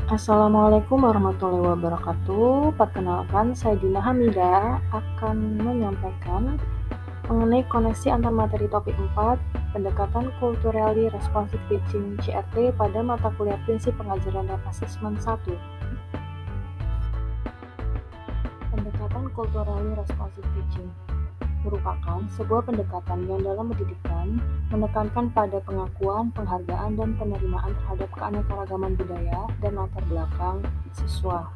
Assalamualaikum warahmatullahi wabarakatuh. Perkenalkan, saya Dina Hamida akan menyampaikan mengenai koneksi antar materi topik 4, pendekatan Culturally Responsive Teaching CRT pada mata kuliah Prinsip Pengajaran dan Asesmen 1. Pendekatan Culturally Responsive Teaching merupakan sebuah pendekatan yang dalam pendidikan menekankan pada pengakuan, penghargaan, dan penerimaan terhadap keanekaragaman budaya dan latar belakang siswa.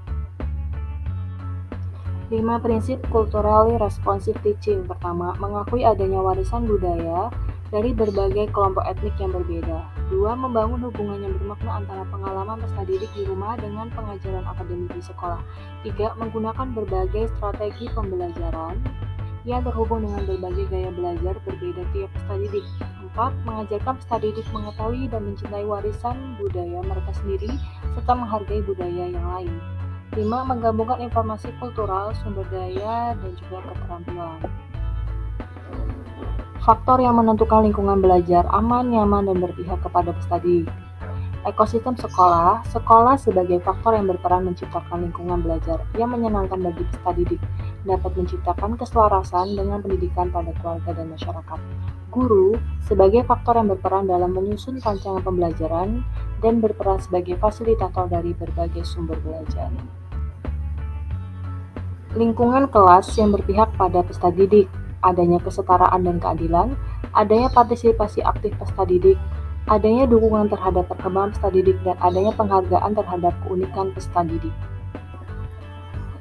5 prinsip Culturally Responsive Teaching. Pertama, mengakui adanya warisan budaya dari berbagai kelompok etnik yang berbeda. 2. Membangun hubungan yang bermakna antara pengalaman peserta didik di rumah dengan pengajaran akademik di sekolah. 3. Menggunakan berbagai strategi pembelajaran yang terhubung dengan berbagai gaya belajar berbeda tiap peserta didik. 4. Mengajarkan peserta didik mengetahui dan mencintai warisan budaya mereka sendiri serta menghargai budaya yang lain. 5. Menggabungkan informasi kultural, sumber daya, dan juga keterampilan. Faktor yang menentukan lingkungan belajar aman, nyaman, dan berpihak kepada peserta didik. Ekosistem sekolah. Sekolah sebagai faktor yang berperan menciptakan lingkungan belajar yang menyenangkan bagi peserta didik, dapat menciptakan keselarasan dengan pendidikan pada keluarga dan masyarakat. Guru sebagai faktor yang berperan dalam menyusun rancangan pembelajaran dan berperan sebagai fasilitator dari berbagai sumber belajar. Lingkungan kelas yang berpihak pada peserta didik, adanya kesetaraan dan keadilan, adanya partisipasi aktif peserta didik, adanya dukungan terhadap perkembangan peserta didik, dan adanya penghargaan terhadap keunikan peserta didik.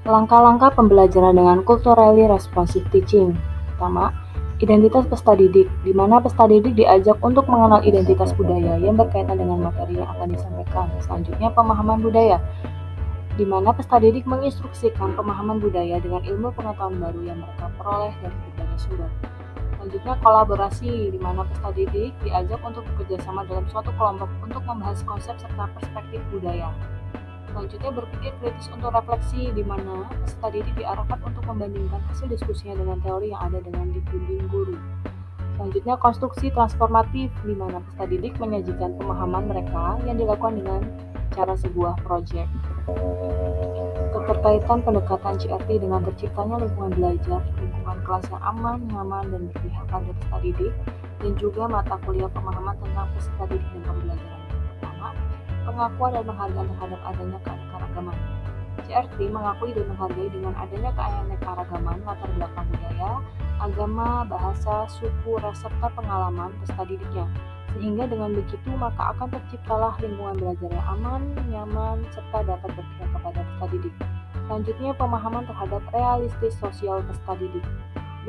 Langkah-langkah pembelajaran dengan Culturally Responsive Teaching. Pertama, identitas peserta didik, di mana peserta didik diajak untuk mengenal identitas budaya yang berkaitan dengan materi yang akan disampaikan. Selanjutnya, pemahaman budaya, di mana peserta didik menginstruksikan pemahaman budaya dengan ilmu pengetahuan baru yang mereka peroleh dari berbagai sumber. Selanjutnya, kolaborasi, di mana peserta didik diajak untuk bekerja sama dalam suatu kelompok untuk membahas konsep serta perspektif budaya. Selanjutnya, berpikir kritis untuk refleksi, di mana peserta didik diarahkan untuk membandingkan hasil diskusinya dengan teori yang ada dengan dibimbing guru. Selanjutnya, konstruksi transformatif, di mana peserta didik menyajikan pemahaman mereka yang dilakukan dengan cara sebuah proyek. Keterkaitan pendekatan CRT dengan terciptanya lingkungan belajar, lingkungan kelas yang aman, nyaman, dan berpihak pada peserta didik, dan juga mata kuliah pemahaman tentang peserta didik dan pembelajaran. Pertama, pengakuan dan penghargaan terhadap adanya keanekaragaman. CRT mengakui dan menghargai dengan adanya keanekaragaman latar belakang budaya, agama, bahasa, suku, ras, serta pengalaman peserta didiknya. Sehingga dengan begitu maka akan terciptalah lingkungan belajar yang aman, nyaman, serta dapat berpihak kepada peserta didik. Selanjutnya, pemahaman terhadap realistis sosial peserta didik.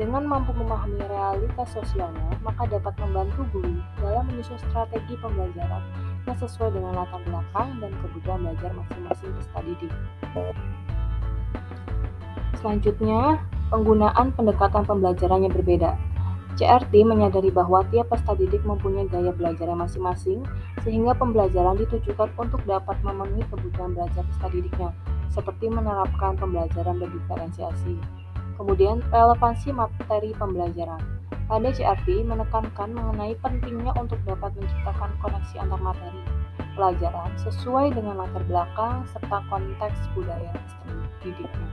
Dengan mampu memahami realitas sosialnya, maka dapat membantu guru dalam menyusun strategi pembelajaran yang sesuai dengan latar belakang dan kebutuhan belajar masing-masing peserta didik. Selanjutnya, penggunaan pendekatan pembelajaran yang berbeda. CRT menyadari bahwa tiap peserta didik mempunyai gaya belajar yang masing-masing, sehingga pembelajaran ditujukan untuk dapat memenuhi kebutuhan belajar peserta didiknya, seperti menerapkan pembelajaran berdiferensiasi. Kemudian, relevansi materi pembelajaran. Pada CRT menekankan mengenai pentingnya untuk dapat menciptakan koneksi antar materi pelajaran sesuai dengan latar belakang serta konteks budaya peserta didiknya.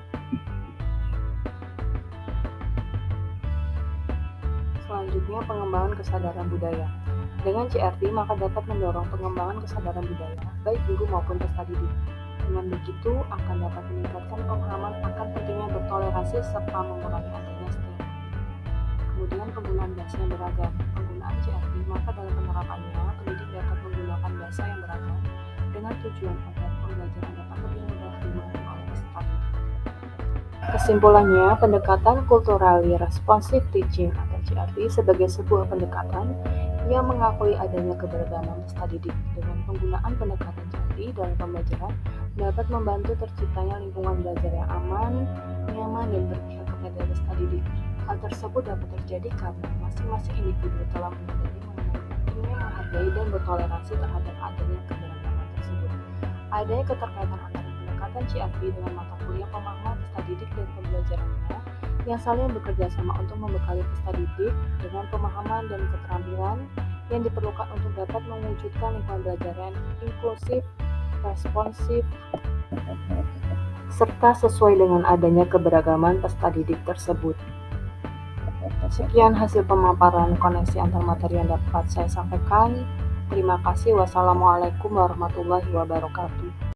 Selanjutnya, pengembangan kesadaran budaya. Dengan CRT, maka dapat mendorong pengembangan kesadaran budaya, baik guru maupun peserta didik. Dengan begitu, akan dapat meningkatkan pemahaman akan pentingnya bertoleransi serta mengurangi adanya stereotip. Kemudian, penggunaan bahasa yang beragam. Penggunaan CRT, maka dalam penerapannya, pendidik dapat menggunakan bahasa yang beragam dengan tujuan agar pembelajaran dapat lebih mudah dimahami oleh peserta didik. Kesimpulannya, pendekatan Culturally Responsive Teaching atau CRT sebagai sebuah pendekatan yang mengakui adanya keberagaman peserta didik. Dengan penggunaan pendekatan CRT dalam pembelajaran dapat membantu terciptanya lingkungan belajar yang aman, nyaman, dan berpihak kepada peserta didik. Hal tersebut dapat terjadi karena masing-masing individu telah menyadari mengenai pentingnya menghargai dan bertoleransi terhadap adanya keberagaman tersebut. Adanya keterkaitan antara pendekatan CRT dengan mata kuliah pemahaman peserta didik dan pembelajarannya yang saling bekerja sama untuk membekali peserta didik dengan pemahaman dan keterampilan yang diperlukan untuk dapat mewujudkan lingkungan belajar yang inklusif, responsif, serta sesuai dengan adanya keberagaman peserta didik tersebut. Sekian hasil pemaparan koneksi antar materi yang dapat saya sampaikan. Terima kasih. Wassalamualaikum warahmatullahi wabarakatuh.